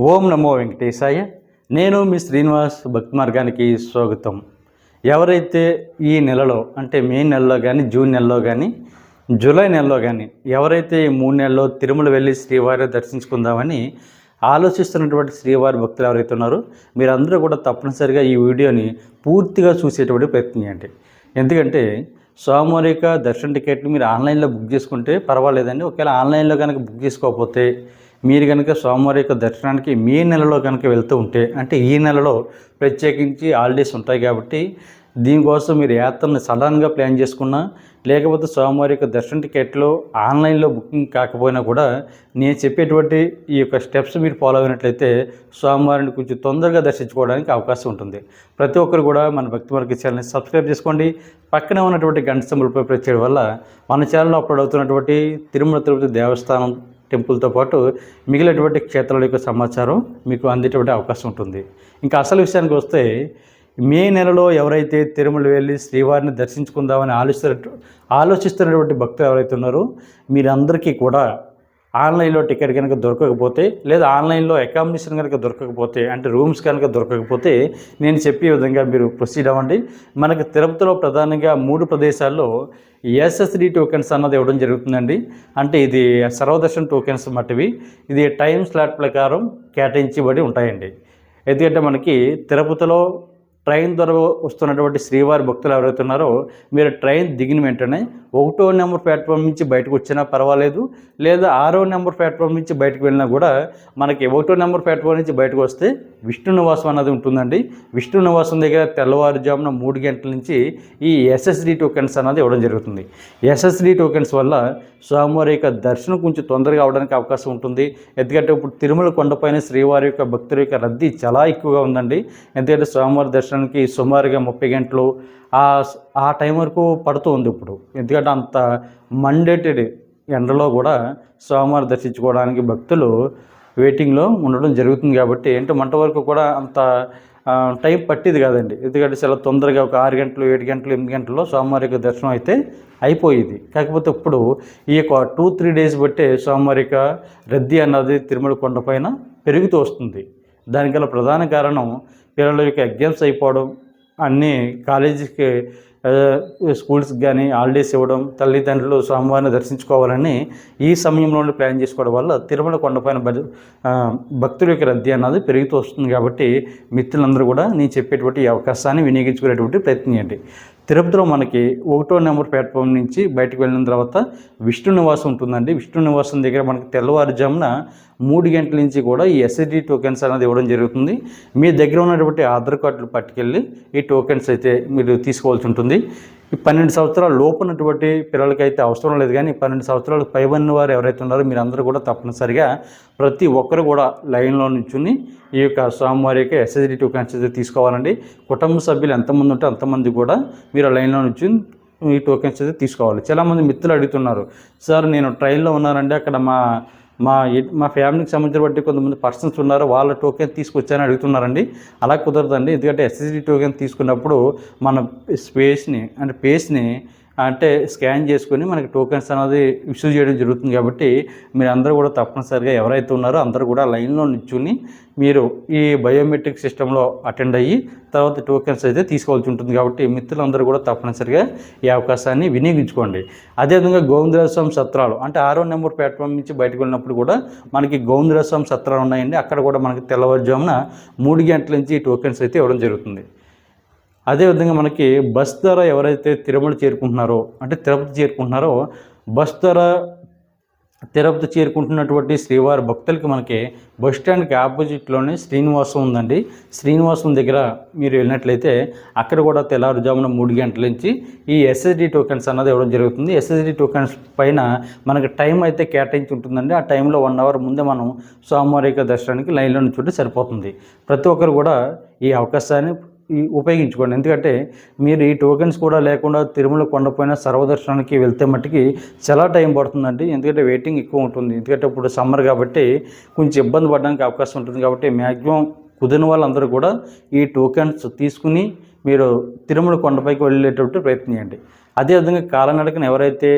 ఓం నమో వెంకటేశాయ. నేను మీ శ్రీనివాస్ భక్తి మార్గానికి స్వాగతం. ఎవరైతే ఈ నెలలో అంటే మే నెలలో కానీ, జూన్ నెలలో కానీ, జూలై నెలలో కానీ ఎవరైతే ఈ 3 నెలల్లో తిరుమల వెళ్ళి శ్రీవారిని దర్శించుకుందామని ఆలోచిస్తున్నటువంటి శ్రీవారి భక్తులు ఎవరైతే ఉన్నారో మీరందరూ కూడా తప్పనిసరిగా ఈ వీడియోని పూర్తిగా చూసేటువంటి ప్రయత్నం చేయండి. ఎందుకంటే స్వామివారి యొక్క దర్శన టికెట్లు మీరు ఆన్లైన్లో బుక్ చేసుకుంటే పర్వాలేదండి. ఒకవేళ ఆన్లైన్లో కనుక బుక్ చేసుకోకపోతే మీరు కనుక స్వామివారి యొక్క దర్శనానికి మే నెలలో కనుక వెళ్తూ ఉంటే, అంటే ఈ నెలలో ప్రత్యేకించి హాలిడేస్ ఉంటాయి కాబట్టి దీనికోసం మీరు యాత్రను సడన్గా ప్లాన్ చేసుకున్నా, లేకపోతే స్వామివారి యొక్క దర్శన టికెట్లు ఆన్లైన్లో బుకింగ్ కాకపోయినా కూడా నేను చెప్పేటువంటి ఈ యొక్క స్టెప్స్ మీరు ఫాలో అయినట్లయితే స్వామివారిని కొంచెం తొందరగా దర్శించుకోవడానికి అవకాశం ఉంటుంది. ప్రతి ఒక్కరు కూడా మన భక్తి మార్గ ఛానల్ని సబ్స్క్రైబ్ చేసుకోండి. పక్కనే ఉన్నటువంటి గంట సింబల్పై ప్రెస్ చేయడం వల్ల మన ఛానల్లో అప్లోడ్ అవుతున్నటువంటి తిరుమల తిరుపతి దేవస్థానం టెంపుల్తో పాటు మిగిలినటువంటి క్షేత్రాల యొక్క సమాచారం మీకు అందేటువంటి అవకాశం ఉంటుంది. ఇంకా అసలు విషయానికి వస్తే, మే నెలలో ఎవరైతే తిరుమల వెళ్ళి శ్రీవారిని దర్శించుకుందామని ఆలోచిస్తున్నటువంటి భక్తులు ఎవరైతే ఉన్నారో మీరందరికీ కూడా ఆన్లైన్లో టికెట్ కనుక దొరకకపోతే, లేదా ఆన్లైన్లో అకామిడేషన్ కనుక దొరకకపోతే, అంటే రూమ్స్ కనుక దొరకకపోతే నేను చెప్పే విధంగా మీరు ప్రొసీడ్ అవ్వండి. మనకు తిరుపతిలో ప్రధానంగా 3 ప్రదేశాల్లో ఎస్ఎస్డి టోకెన్స్ అన్నది ఇవ్వడం జరుగుతుందండి. అంటే ఇది సర్వదర్శన్ టోకెన్స్ మట్టివి. ఇది టైం స్లాట్ ప్రకారం కేటాయించబడి ఉంటాయండి. ఎందుకంటే మనకి తిరుపతిలో ట్రైన్ ద్వారా వస్తున్నటువంటి శ్రీవారి భక్తులు ఎవరైతే ఉన్నారో మీరు ట్రైన్ దిగిన వెంటనే 1వ నెంబర్ ప్లాట్ఫామ్ నుంచి బయటకు వచ్చినా పర్వాలేదు, లేదా 6వ నెంబర్ ప్లాట్ఫామ్ నుంచి బయటకు వెళ్ళినా కూడా మనకి 1వ నెంబర్ ప్లాట్ఫామ్ నుంచి బయటకు వస్తే విష్ణు నివాసం అన్నది ఉంటుందండి. విష్ణు నివాసం దగ్గర తెల్లవారుజామున 3 గంటల నుంచి ఈ ఎస్ఎస్డి టోకెన్స్ అన్నది ఇవ్వడం జరుగుతుంది. ఎస్ఎస్డి టోకెన్స్ వల్ల స్వామివారి యొక్క దర్శనం కొంచెం తొందరగా అవడానికి అవకాశం ఉంటుంది. ఎందుకంటే ఇప్పుడు తిరుమల కొండపైన శ్రీవారి యొక్క భక్తుల యొక్క రద్దీ చాలా ఎక్కువగా ఉందండి. ఎందుకంటే స్వామివారి దర్శనానికి సుమారుగా 30 గంటలు ఆ టైం వరకు పడుతూ ఉంది ఇప్పుడు. ఎందుకంటే అంత మండేటెడ్ ఎండలో కూడా స్వామివారి దర్శించుకోవడానికి భక్తులు వెయిటింగ్లో ఉండడం జరుగుతుంది. కాబట్టి ఏంటో మంట వరకు కూడా అంత టైం పట్టేది కాదండి. ఎందుకంటే చాలా తొందరగా ఒక 6 గంటలు, 7 గంటలు, 8 గంటల్లో స్వామివారి యొక్క దర్శనం అయితే అయిపోయేది. కాకపోతే ఇప్పుడు ఈ యొక్క 2-3 డేస్ బట్టే స్వామివారి యొక్క రద్దీ అన్నది తిరుమల కొండపైన పెరుగుతూ వస్తుంది. దానికల్లా ప్రధాన కారణం పిల్లల యొక్క ఎగ్జామ్స్ అయిపోవడం, అన్నీ కాలేజీకి స్కూల్స్కి కానీ హాలిడేస్ ఇవ్వడం, తల్లిదండ్రులు స్వామివారిని దర్శించుకోవాలని ఈ సమయంలోనే ప్లాన్ చేసుకోవడం వల్ల తిరుమల కొండపైన భక్తుల యొక్క రద్దీ అన్నది పెరుగుతూ వస్తుంది. కాబట్టి మిత్రులందరూ కూడా నేను చెప్పేటువంటి ఈ అవకాశాన్ని వినియోగించుకునేటువంటి ప్రయత్నం చేయండి. తిరుపతిలో మనకి 1వ నెంబర్ ప్లాట్ఫామ్ నుంచి బయటకు వెళ్ళిన తర్వాత విష్ణు నివాసం ఉంటుందండి. విష్ణు నివాసం దగ్గర మనకి తెల్లవారుజామున 3 గంటల నుంచి కూడా ఈ ఎస్ఎస్డి టోకెన్స్ అనేది ఇవ్వడం జరుగుతుంది. మీ దగ్గర ఉన్నటువంటి ఆధార్ కార్డులు పట్టుకెళ్ళి ఈ టోకెన్స్ అయితే మీరు తీసుకోవాల్సి ఉంటుంది. ఈ 12 సంవత్సరాల లోపు ఉన్నటువంటి పిల్లలకైతే అవసరం లేదు, కానీ 12 సంవత్సరాలకు పైబడిన వారు ఎవరైతే ఉన్నారో మీరందరూ కూడా తప్పనిసరిగా ప్రతి ఒక్కరు కూడా లైన్లో నుంచుని ఈ యొక్క స్వామివారి యొక్క ఎస్ఎస్డి టోకెన్స్ అయితే తీసుకోవాలండి. కుటుంబ సభ్యులు ఎంతమంది ఉంటే అంతమంది కూడా మీరు లైన్లో నుంచి ఈ టోకెన్స్ అయితే తీసుకోవాలి. చాలామంది మిత్రులు అడుగుతున్నారు, సార్ నేను ట్రైన్లో ఉన్నానండి, అక్కడ మా ఫ్యామిలీకి సంబంధించిన బట్టి కొంతమంది పర్సన్స్ ఉన్నారు, వాళ్ళ టోకెన్ తీసుకొచ్చారని అడుగుతున్నారండి. అలా కుదరదండి. ఎందుకంటే ఎస్ఎస్డి టోకెన్ తీసుకున్నప్పుడు మన ఫేస్ని అంటే స్కాన్ చేసుకొని మనకి టోకెన్స్ అనేది ఇష్యూ చేయడం జరుగుతుంది. కాబట్టి మీరు అందరూ కూడా తప్పనిసరిగా ఎవరైతే ఉన్నారో అందరూ కూడా లైన్లో నిల్చుని మీరు ఈ బయోమెట్రిక్ సిస్టంలో అటెండ్ అయ్యి తర్వాత టోకెన్స్ అయితే తీసుకోవాల్సి ఉంటుంది. కాబట్టి మిత్రులందరూ కూడా తప్పనిసరిగా ఈ అవకాశాన్ని వినియోగించుకోండి. అదేవిధంగా గోవిందరాజస్వామి సత్రాలు, అంటే 6వ నెంబర్ ప్లాట్ఫామ్ నుంచి బయటకు వెళ్ళినప్పుడు కూడా మనకి గోవిందరాజస్వామి సత్రాలు ఉన్నాయండి. అక్కడ కూడా మనకి తెల్లవారుజామున 3 గంటల నుంచి ఈ టోకెన్స్ అయితే ఇవ్వడం జరుగుతుంది. అదేవిధంగా మనకి బస్ ద్వారా ఎవరైతే తిరుమల చేరుకుంటున్నారో, అంటే తిరుపతి చేరుకుంటున్నారో, బస్ ద్వారా తిరుపతి చేరుకుంటున్నటువంటి శ్రీవారి భక్తులకి మనకి బస్ స్టాండ్కి ఆపోజిట్లోనే శ్రీనివాసం ఉందండి. శ్రీనివాసం దగ్గర మీరు వెళ్ళినట్లయితే అక్కడ కూడా తెల్లవారుజామున 3 గంటల నుంచి ఈ ఎస్ఎస్డి టోకెన్స్ అన్నది ఇవ్వడం జరుగుతుంది. ఎస్ఎస్డి టోకెన్స్ పైన మనకి టైం అయితే కేటాయించి ఉంటుందండి. ఆ టైంలో 1 అవర్ ముందే మనం స్వామివారి యొక్క దర్శనానికి లైన్లో నుంచుంటే సరిపోతుంది. ప్రతి ఒక్కరు కూడా ఈ అవకాశాన్ని ఉపయోగించుకోండి. ఎందుకంటే మీరు ఈ టోకెన్స్ కూడా లేకుండా తిరుమల కొండపైన సర్వదర్శనానికి వెళ్తే మట్టుకి చాలా టైం పడుతుందండి. ఎందుకంటే వెయిటింగ్ ఎక్కువ ఉంటుంది. ఎందుకంటే ఇప్పుడు సమ్మర్ కాబట్టి కొంచెం ఇబ్బంది పడడానికి అవకాశం ఉంటుంది. కాబట్టి మ్యాక్సిమం కుదిరిన వాళ్ళందరూ కూడా ఈ టోకెన్స్ తీసుకుని మీరు తిరుమల కొండపైకి వెళ్ళేటట్టు ప్రయత్నం చేయండి. అదేవిధంగా కాలినడకన ఎవరైతే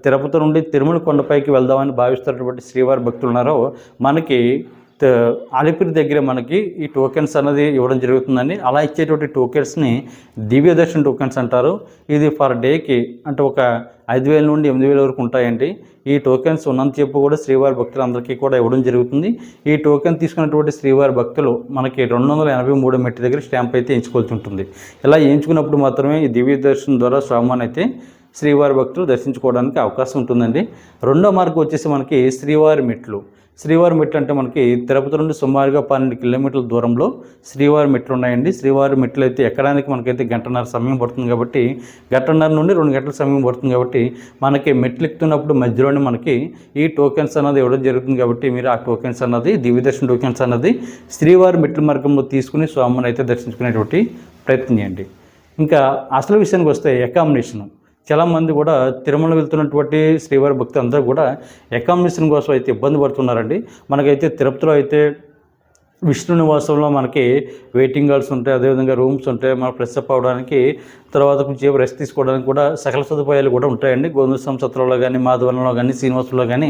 తిరుపతి నుండి తిరుమల కొండపైకి వెళ్దామని భావిస్తున్నటువంటి శ్రీవారి భక్తులు ఉన్నారో మనకి అలిపిరి దగ్గర మనకి ఈ టోకెన్స్ అనేది ఇవ్వడం జరుగుతుందండి. అలా ఇచ్చేటువంటి టోకెన్స్ని దివ్య దర్శన్ టోకెన్స్ అంటారు. ఇది ఫర్ డేకి అంటే ఒక 5,000 నుండి 8,000 వరకు ఉంటాయండి. ఈ టోకెన్స్ ఉన్నంతసేపు కూడా శ్రీవారి భక్తులందరికీ కూడా ఇవ్వడం జరుగుతుంది. ఈ టోకెన్ తీసుకున్నటువంటి శ్రీవారి భక్తులు మనకి 283 మెట్టు దగ్గర స్టాంప్ అయితే ఎంచుకోవాల్సి ఉంటుంది. ఇలా ఎంచుకున్నప్పుడు మాత్రమే ఈ దివ్య దర్శనం ద్వారా స్వామిని అయితే శ్రీవారి భక్తులు దర్శించుకోవడానికి అవకాశం ఉంటుందండి. రెండో మార్గం వచ్చేసి మనకి శ్రీవారి మెట్లు. శ్రీవారి మెట్లు అంటే మనకి తిరుపతి నుండి సుమారుగా 12 కిలోమీటర్ల దూరంలో శ్రీవారి మెట్లు ఉన్నాయండి. శ్రీవారి మెట్లు అయితే ఎక్కడానికి మనకైతే గంటన్నర సమయం పడుతుంది కాబట్టి, గంటన్నర నుండి 2 గంటల సమయం పడుతుంది కాబట్టి, మనకి మెట్లు ఎక్కుతున్నప్పుడు మధ్యలోనే మనకి ఈ టోకెన్స్ అన్నది ఇవ్వడం జరుగుతుంది కాబట్టి, మీరు ఆ టోకెన్స్ అన్నది దివ్యదర్శన టోకెన్స్ అన్నది శ్రీవారి మెట్ల మార్గంలో తీసుకుని స్వామిని అయితే దర్శించుకునేటువంటి ప్రయత్నం చేయండి. ఇంకా అసలు విషయానికి వస్తే అకామిడేషన్. చాలామంది కూడా తిరుమల వెళ్తున్నటువంటి శ్రీవారి భక్తులు అందరూ కూడా అకామిడేషన్ కోసం అయితే ఇబ్బంది పడుతున్నారండి. మనకైతే తిరుపతిలో అయితే విష్ణు నివాసంలో మనకి వెయిటింగ్ హాల్స్ ఉంటాయి, అదేవిధంగా రూమ్స్ ఉంటాయి. మనం ఫ్రెష్ అప్ అవ్వడానికి, తర్వాత కొంచెం రెస్ట్ తీసుకోవడానికి కూడా సకల సదుపాయాలు కూడా ఉంటాయండి. గోవింద సంసత్రంలో కానీ, మాధవరంలో కానీ, శ్రీనివాసంలో కానీ.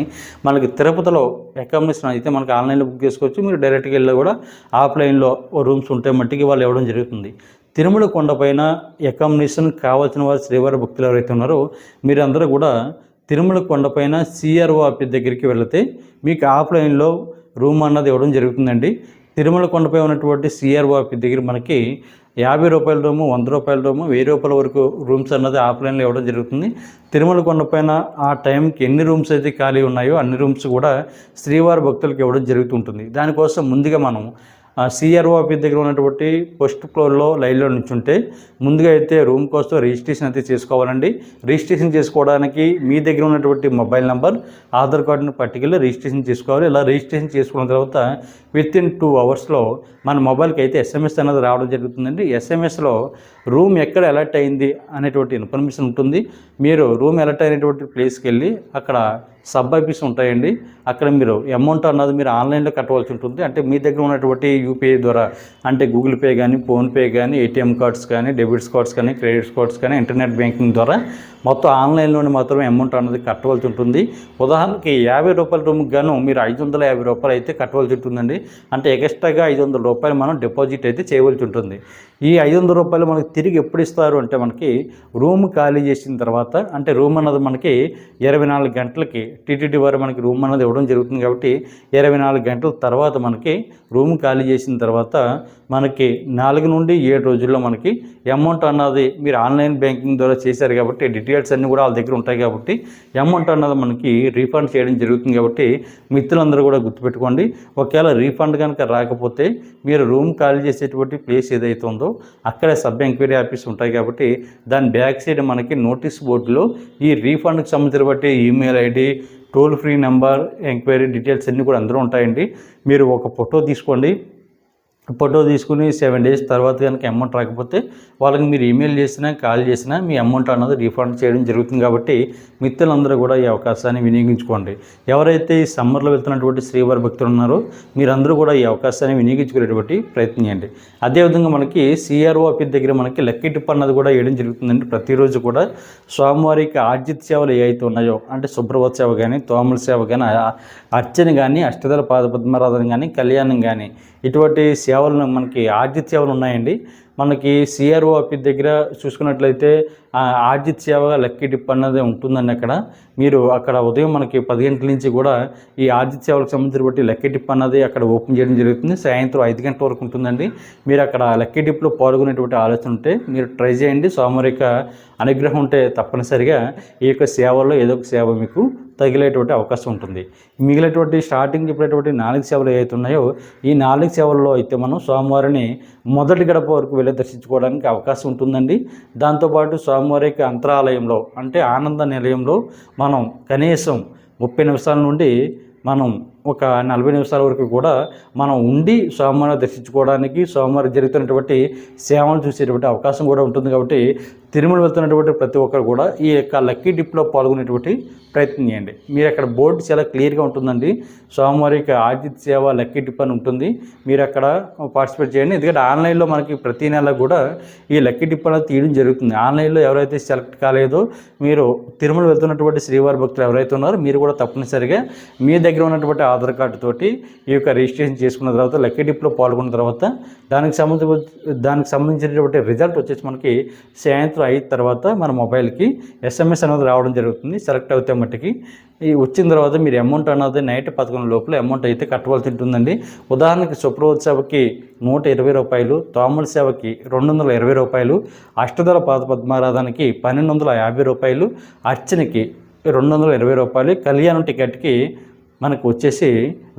మనకి తిరుపతిలో అకామిడేషన్ అయితే మనకి ఆన్లైన్లో బుక్ చేసుకోవచ్చు. మీరు డైరెక్ట్గా వెళ్ళి కూడా ఆఫ్లైన్లో రూమ్స్ ఉంటాయి, మట్టికి వాళ్ళు ఇవ్వడం జరుగుతుంది. తిరుమల కొండపైన అకామిడేషన్ కావాల్సిన వారు శ్రీవారి భక్తులు ఎవరైతే ఉన్నారో మీరందరూ కూడా తిరుమల కొండపైన సిఆర్ఓ ఆఫీస్ దగ్గరికి వెళితే మీకు ఆఫ్లైన్లో రూమ్ అన్నది ఇవ్వడం జరుగుతుందండి. తిరుమల కొండపై ఉన్నటువంటి సిఆర్ఓ ఆఫీస్ దగ్గర మనకి 50 రూపాయల రూము, 100 రూపాయల రూము, 1000 రూపాయల వరకు రూమ్స్ అన్నది ఆఫ్లైన్లో ఇవ్వడం జరుగుతుంది. తిరుమల కొండపైన ఆ టైంకి ఎన్ని రూమ్స్ అయితే ఖాళీ ఉన్నాయో అన్ని రూమ్స్ కూడా శ్రీవారి భక్తులకు ఇవ్వడం జరుగుతుంటుంది. దానికోసం ముందుగా మనం సిఆర్ఓ ఆఫీస్ దగ్గర ఉన్నటువంటి ఫస్ట్ ఫ్లోర్లో లైన్లో నుంచుంటే ముందుగా అయితే రూమ్ కోసం రిజిస్ట్రేషన్ అయితే చేసుకోవాలండి. రిజిస్ట్రేషన్ చేసుకోవడానికి మీ దగ్గర ఉన్నటువంటి మొబైల్ నెంబర్, ఆధార్ కార్డును పట్టుకెళ్ళి రిజిస్ట్రేషన్ చేసుకోవాలి. ఇలా రిజిస్ట్రేషన్ చేసుకున్న తర్వాత వితిన్ 2 అవర్స్లో మన మొబైల్కి అయితే ఎస్ఎంఎస్ అనేది రావడం జరుగుతుందండి. ఎస్ఎంఎస్లో రూమ్ ఎక్కడ అలర్ట్ అయింది అనేటువంటి ఇన్ఫర్మేషన్ ఉంటుంది. మీరు రూమ్ అలర్ట్ అయినటువంటి ప్లేస్కి వెళ్ళి అక్కడ సబ్ ఆఫీస్ ఉంటాయండి. అక్కడ మీరు అమౌంట్ అన్నది మీరు ఆన్లైన్లో కట్టవలసి ఉంటుంది. అంటే మీ దగ్గర ఉన్నటువంటి యూపీఐ ద్వారా, అంటే గూగుల్ పే కానీ, ఫోన్పే కానీ, ఏటీఎం కార్డ్స్ కానీ, డెబిట్స్ కార్డ్స్ కానీ, క్రెడిట్స్ కార్డ్స్ కానీ, ఇంటర్నెట్ బ్యాంకింగ్ ద్వారా మొత్తం ఆన్లైన్లోనే మాత్రమే అమౌంట్ అన్నది కట్టవలసి ఉంటుంది. ఉదాహరణకి 50 రూపాయల రూమ్కి గాను మీరు 550 రూపాయలు అయితే కట్టవలసి ఉంటుందండి. అంటే ఎక్స్ట్రాగా 500 రూపాయలు మనం డిపాజిట్ అయితే చేయవలసి ఉంటుంది. ఈ 500 రూపాయలు మనకి తిరిగి ఎప్పుడు ఇస్తారు అంటే మనకి రూమ్ ఖాళీ చేసిన తర్వాత, అంటే రూమ్ అన్నది మనకి 24 గంటలకి టీటీడీ వారు మనకి రూమ్ అన్నది ఇవ్వడం జరుగుతుంది కాబట్టి 24 గంటల తర్వాత మనకి రూమ్ ఖాళీ చేసిన తర్వాత మనకి 4 నుండి 7 రోజుల్లో మనకి అమౌంట్ అన్నది మీరు ఆన్లైన్ బ్యాంకింగ్ ద్వారా చేశారు కాబట్టి డీటెయిల్స్ అన్నీ కూడా వాళ్ళ దగ్గర ఉంటాయి కాబట్టి అమౌంట్ అన్నది మనకి రీఫండ్ చేయడం జరుగుతుంది. కాబట్టి మిత్రులందరూ కూడా గుర్తుపెట్టుకోండి. ఒకవేళ రీఫండ్ కనుక రాకపోతే మీరు రూమ్ ఖాళీ చేసేటువంటి ప్లేస్ ఏదైతే ఉందో అక్కడే సబ్ ఎంక్వైరీ ఆఫీస్ ఉంటాయి కాబట్టి దాని బ్యాక్ సైడ్ మనకి నోటీస్ బోర్డులో ఈ రీఫండ్కి సంబంధించిన బట్టి email ID, toll free number, enquiry details అన్నీ కూడా అందరూ ఉంటాయండి. మీరు ఒక ఫోటో తీసుకోండి. ఫోటో తీసుకుని 7 డేస్ తర్వాత కనుక అమౌంట్ రాకపోతే వాళ్ళకి మీరు ఈమెయిల్ చేసినా, కాల్ చేసినా మీ అమౌంట్ అన్నది రీఫండ్ చేయడం జరుగుతుంది. కాబట్టి మిత్రులందరూ కూడా ఈ అవకాశాన్ని వినియోగించుకోండి. ఎవరైతే ఈ సమ్మర్లో వెళ్తున్నటువంటి శ్రీవారి భక్తులు ఉన్నారో మీరందరూ కూడా ఈ అవకాశాన్ని వినియోగించుకునేటువంటి ప్రయత్నం చేయండి. అదేవిధంగా మనకి సిఆర్ఓ ఆఫీస్ దగ్గర మనకి లక్కీ టిప్ అన్నది కూడా వేయడం జరుగుతుందండి. ప్రతిరోజు కూడా స్వామివారికి ఆర్జిత సేవలు ఏవైతే ఉన్నాయో, అంటే శుభ్రవత సేవ కానీ, తోమల సేవ కానీ, అర్చన కానీ, అష్టదళ పాదపద్మారాధన కానీ, కళ్యాణం కానీ, ఇటువంటి సేవలు మనకి ఆర్జిత సేవలు ఉన్నాయండి. మనకి సిఆర్ఓ ఆఫీస్ దగ్గర చూసుకున్నట్లయితే ఆర్జిత సేవ లక్కీ డిప్ అన్నది ఉంటుందండి. అక్కడ మీరు అక్కడ ఉదయం మనకి 10 గంటల నుంచి కూడా ఈ ఆర్జిత సేవలకు సంబంధించి బట్టి లక్కీ డిప్ అన్నది అక్కడ ఓపెన్ చేయడం జరుగుతుంది. సాయంత్రం 5 గంటల వరకు ఉంటుందండి. మీరు అక్కడ లక్కీ డిప్లో పాల్గొనేటువంటి ఆలోచన ఉంటే మీరు ట్రై చేయండి. స్వామివారి యొక్క అనుగ్రహం ఉంటే తప్పనిసరిగా ఈ యొక్క సేవల్లో ఏదో ఒక సేవ మీకు తగిలేటువంటి అవకాశం ఉంటుంది. మిగిలినటువంటి స్టార్టింగ్ చెప్పినటువంటి 4 సేవలు ఏవైతే ఉన్నాయో ఈ 4 సేవల్లో అయితే మనం స్వామివారిని మొదటి గడప వరకు వెళ్ళి దర్శించుకోవడానికి అవకాశం ఉంటుందండి. దాంతోపాటు స్వామివారి యొక్క అంతరాలయంలో, అంటే ఆనంద నిలయంలో మనం కనీసం 30 నిమిషాల నుండి మనం ఒక 40 నిమిషాల వరకు కూడా మనం ఉండి స్వామివారిని దర్శించుకోవడానికి, స్వామివారికి జరుగుతున్నటువంటి సేవలు చూసేటువంటి అవకాశం కూడా ఉంటుంది. కాబట్టి తిరుమల వెళ్తున్నటువంటి ప్రతి ఒక్కరు కూడా ఈ యొక్క లక్కీ డిప్లో పాల్గొనేటువంటి ప్రయత్నం చేయండి. మీరు అక్కడ బోర్డు చాలా క్లియర్గా ఉంటుందండి. స్వామివారి యొక్క ఆర్జిత సేవ లక్కీ డిప్ అని ఉంటుంది. మీరు అక్కడ పార్టిసిపేట్ చేయండి. ఎందుకంటే ఆన్లైన్లో మనకి ప్రతి నెల కూడా ఈ లక్కీ డిప్ అనేది తీయడం జరుగుతుంది. ఆన్లైన్లో ఎవరైతే సెలెక్ట్ కాలేదో మీరు తిరుమల వెళ్తున్నటువంటి శ్రీవారి భక్తులు ఎవరైతే ఉన్నారో మీరు కూడా తప్పనిసరిగా మీ దగ్గర ఉన్నటువంటి ఆధార్ కార్డు తోటి ఈ యొక్క రిజిస్ట్రేషన్ చేసుకున్న తర్వాత లక్కీ డిప్లో పాల్గొన్న తర్వాత దానికి సంబంధించినటువంటి రిజల్ట్ వచ్చేసి మనకి సాయంత్రం అయిన తర్వాత మన మొబైల్కి SMS అనేది రావడం జరుగుతుంది. సెలెక్ట్ అవుతే మట్టుకి ఈ వచ్చిన తర్వాత మీరు అమౌంట్ అన్నది నైట్ 11 లోపల అమౌంట్ అయితే కట్టవలసి ఉంటుందండి. ఉదాహరణకి సుప్రభాత సేవకి 120 రూపాయలు, తోమల సేవకి 220 రూపాయలు, అష్టదళ పాద పద్మారాధనకి 1250 రూపాయలు, అర్చనకి 220 రూపాయలు, కళ్యాణం టికెట్కి మనకు వచ్చేసి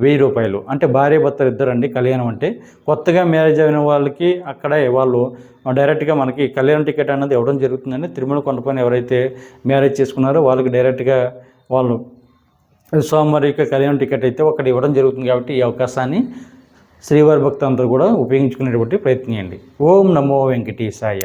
1000 రూపాయలు. అంటే భార్య భర్తలు ఇద్దరండి కళ్యాణం అంటే. కొత్తగా మ్యారేజ్ అయిన వాళ్ళకి అక్కడే వాళ్ళు డైరెక్ట్గా మనకి కళ్యాణం టికెట్ అన్నది ఇవ్వడం జరుగుతుందండి. తిరుమల కొండపైన ఎవరైతే మ్యారేజ్ చేసుకున్నారో వాళ్ళకి డైరెక్ట్గా వాళ్ళు స్వామివారి యొక్క కళ్యాణం టికెట్ అయితే ఒకటి ఇవ్వడం జరుగుతుంది. కాబట్టి ఈ అవకాశాన్ని శ్రీవారి భక్తులందరూ కూడా ఉపయోగించుకునేటువంటి ప్రయత్నం చేయండి. ఓం నమో వెంకటేశాయ.